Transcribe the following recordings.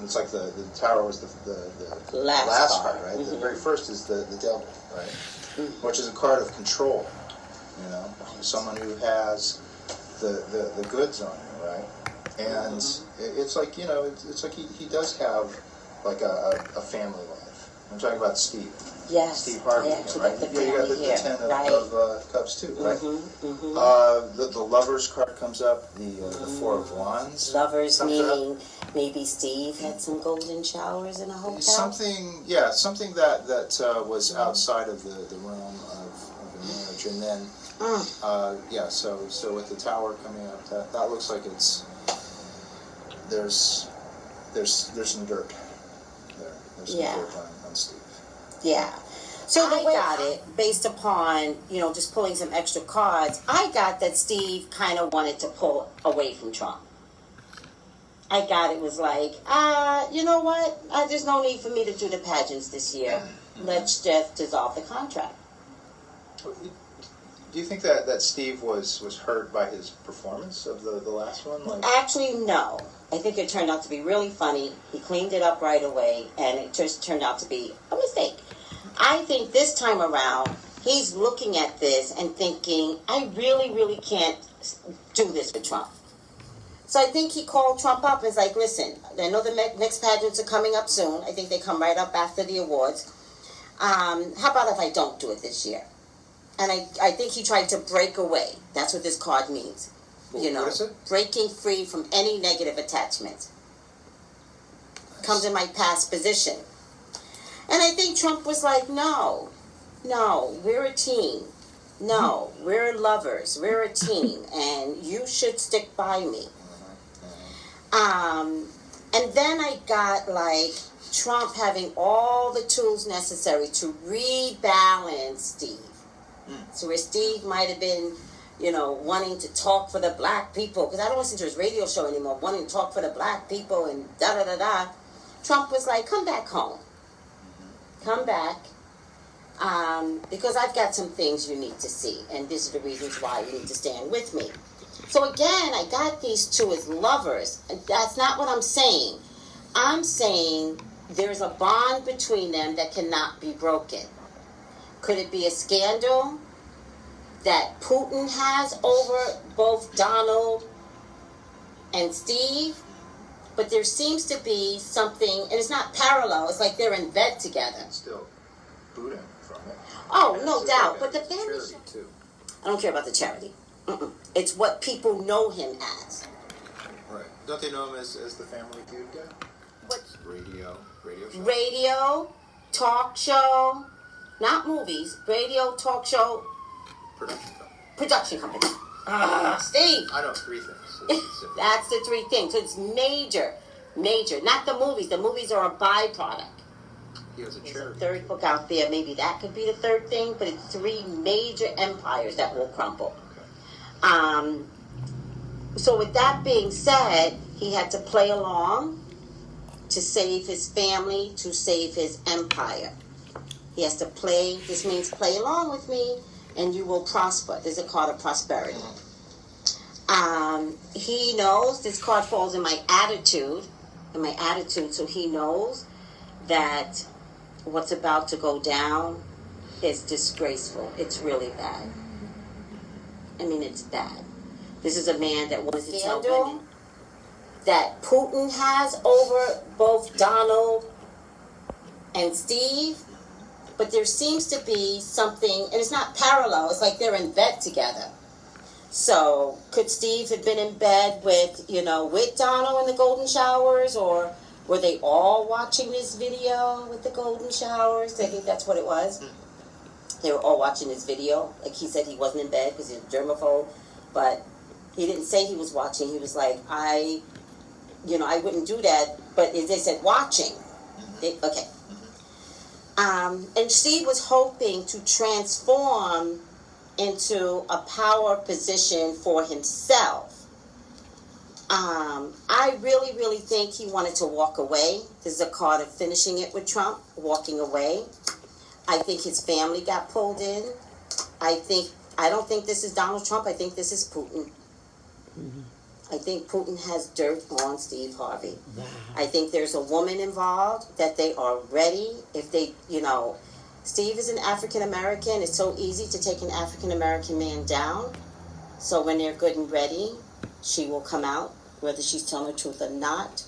It's like the tower was the last card, right? The very first is the devil, right? Which is a card of control, you know, someone who has the goods on you, right? And it's like, you know, it's like he does have like a family life. I'm talking about Steve. Yes. Steve Harvey, right? You got the 10 of cups too, right? The lovers card comes up, the 4 of wands. Lovers meaning maybe Steve had some golden showers in a hotel? Something that was outside of the realm of the marriage. And then, so with the tower coming up, that looks like it's, there's some dirt there. There's some dirt on Steve. Yeah. So I got it based upon, you know, just pulling some extra cards. I got that Steve kind of wanted to pull away from Trump. I got it was like, you know what? There's no need for me to do the pageants this year. Let's just dissolve the contract. Do you think that Steve was hurt by his performance of the last one? Like... Actually, no. I think it turned out to be really funny. He cleaned it up right away, and it just turned out to be a mistake. I think this time around, he's looking at this and thinking, I really, really can't do this with Trump. So I think he called Trump up and was like, listen, I know the next pageants are coming up soon. I think they come right up after the awards. How about if I don't do it this year? And I think he tried to break away. That's what this card means. You know, what is it? Breaking free from any negative attachment. Nice. Comes in my past position. And I think Trump was like, no, we're a team. No, we're lovers. We're a team. And you should stick by me. And then I got like Trump having all the tools necessary to rebalance Steve. So where Steve might have been, you know, wanting to talk for the black people, because I don't listen to his radio show anymore, wanting to talk for the black people and da-da-da-da. Trump was like, come back home. Come back. Because I've got some things you need to see, and these are the reasons why you need to stand with me. So again, I got these two as lovers, and that's not what I'm saying. I'm saying there's a bond between them that cannot be broken. Could it be a scandal that Putin has over both Donald and Steve? But there seems to be something, and it's not parallel, it's like they're in bed together. Still booting from it. Oh, no doubt. But the family... Too. I don't care about the charity. It's what people know him as. Right. Don't they know him as the Family Feud guy? What? Radio show? Radio, talk show, not movies, radio, talk show. Production company. Steve. I know 3 things. That's the 3 things. So it's major. Not the movies. The movies are a byproduct. He has a There's charity. a third book out there. Maybe that could be the third thing, but it's 3 major empires that will crumble. Okay. So with that being said, he had to play along to save his family, to save his empire. He has to play. This means play along with me, and you will prosper. There's a card of prosperity. He knows this card falls in my attitude, so he knows that what's about to go down is disgraceful. It's really bad. I mean, it's bad. This is a man that wants to tell women that Putin has over both Donald and Steve, but there seems to be something, and it's not parallel, it's like they're in bed together. So could Steve have been in bed with Donald in the golden showers, or were they all watching this video with the golden showers? I think that's what it was. They were all watching this video. Like he said he wasn't in bed because he's a germaphobe, but he didn't say he was watching. He was like, I wouldn't do that, but they said watching. Okay. And Steve was hoping to transform into a power position for himself. I really, really think he wanted to walk away. This is a card of finishing it with Trump, walking away. I think his family got pulled in. I don't think this is Donald Trump. I think this is Putin. I think Putin has dirt on Steve Harvey. I think there's a woman involved that they are ready. If they, Steve is an African American. It's so easy to take an African American man down. So when they're good and ready, she will come out, whether she's telling the truth or not.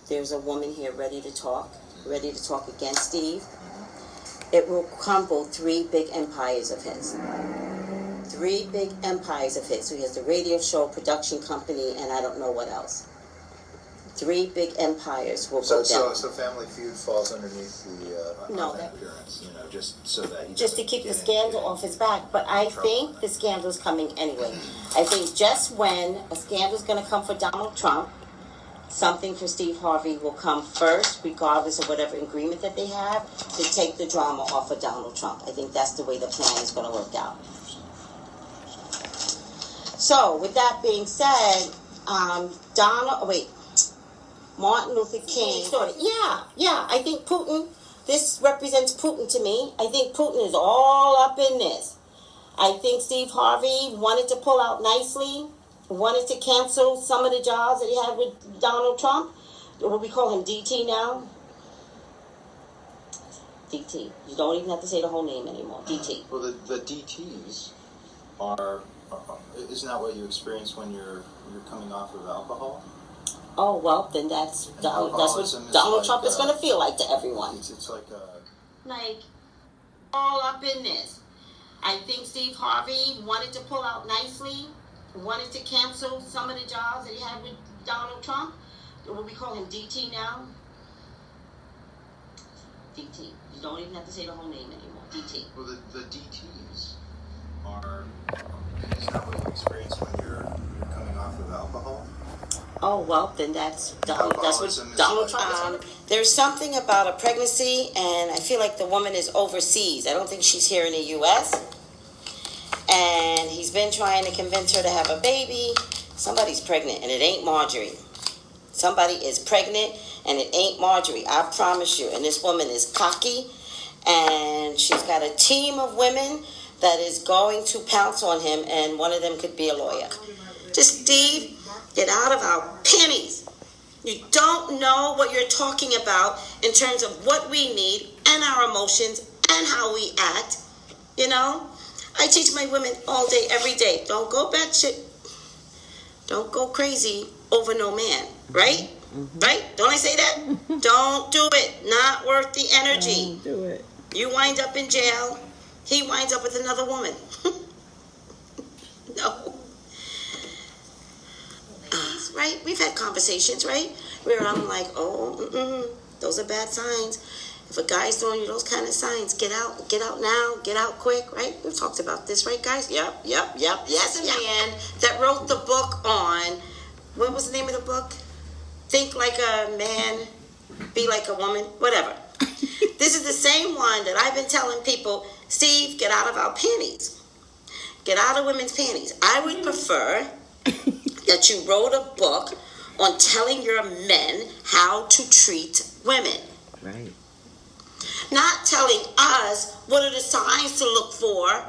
There's a woman here ready to talk against Steve. It will crumble 3 big empires of his. 3 big empires of his. So he has the radio show, production company, and I don't know what else. 3 big empires will go down. So Family Feud falls underneath the appearance, just so that just to keep the scandal off his back. But I think the scandal's coming anyway. I think just when a scandal's going to come for Donald Trump, something for Steve Harvey will come first, regardless of whatever agreement that they have, to take the drama off of Donald Trump. I think that's the way the plan is going to work out. So, with that being said, Martin Luther King. Yeah, I think Putin, this represents Putin to me. I think Putin is all up in this. I think Steve Harvey wanted to pull out nicely, wanted to cancel some of the jobs that he had with Donald Trump. What we call him DT now. DT. You don't even have to say the whole name anymore. DT. Well, the DTs are... isn't that what you experience when you're coming off of alcohol? Oh, well, then that's what Donald Trump is going to feel like to everyone. It's like all up in this. I think Steve Harvey wanted to pull out nicely, wanted to cancel some of the jobs that he had with Donald Trump. What we call him DT now. DT. You don't even have to say the whole name anymore. DT. Well, the DTs are... Is that what you experience when you're coming off of alcohol? Oh, well, then that's what Donald Trump is. There's something about a pregnancy, and I feel like the woman is overseas. I don't think she's here in the U.S. And he's been trying to convince her to have a baby. Somebody's pregnant, and it ain't Marjorie. Somebody is pregnant, and it ain't Marjorie. I promise you. And this woman is cocky, and she's got a team of women that is going to pounce on him, and one of them could be a lawyer. Just, Steve, get out of our panties. You don't know what you're talking about in terms of what we need and our emotions and how we act. I teach my women all day, every day. Don't go batshit. Don't go crazy over no man, right? Mm-hmm. Right? Don't I say that? Don't do it. Not worth the energy. Don't do it. You wind up in jail. He winds up with another woman. No. Right? We've had conversations, right? Where I'm like, those are bad signs. If a guy's throwing you those kind of signs, get out now, get out quick, right? We've talked about this, right, guys? Yep. Yes, the man that wrote the book on, what was the name of the book? Think Like a Man, Be Like a Woman, whatever. This is the same one that I've been telling people, Steve, get out of our panties. Get out of women's panties. I would prefer that you wrote a book on telling your men how to treat women. Right. Not telling us what are the signs to look for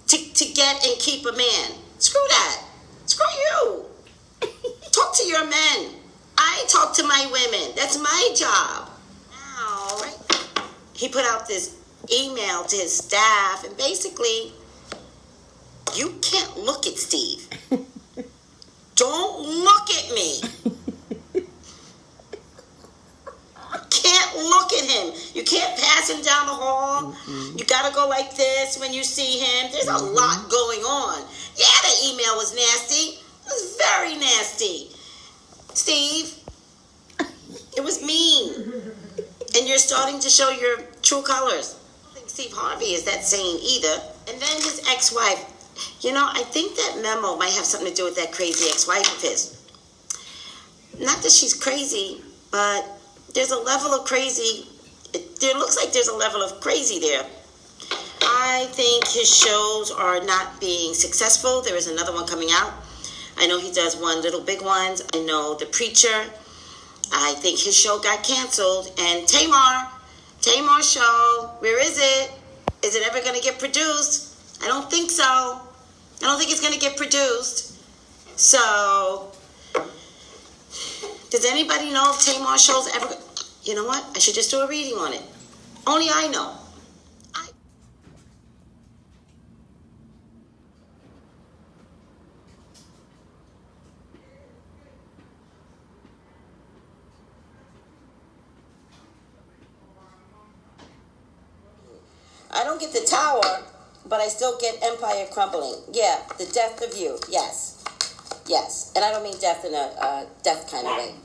to get and keep a man. Screw that. Screw you. Talk to your men. I talk to my women. That's my job. Now, right? He put out this email to his staff, and basically, you can't look at Steve. Don't look at me. Can't look at him. You can't pass him down the hall. Mm-hmm. You gotta go like this when you see him. There's a lot going on. Yeah, the email was nasty. It was very nasty. Steve, it was mean. And you're starting to show your true colors. I don't think Steve Harvey is that sane either. And then his ex-wife. I think that memo might have something to do with that crazy ex-wife of his. Not that she's crazy, but there's a level of crazy. There looks like there's a level of crazy there. I think his shows are not being successful. There is another one coming out. I know he does one Little Big Ones. I know The Preacher. I think his show got canceled. And Tamar's show, where is it? Is it ever going to get produced? I don't think so. I don't think it's going to get produced. So Does anybody know if Tamar shows ever? You know what? I should just do a reading on it. Only I know. I don't get the tower, but I still get empire crumbling. Yeah, the death of you. Yes. Yes. And I don't mean death in a death kind of way.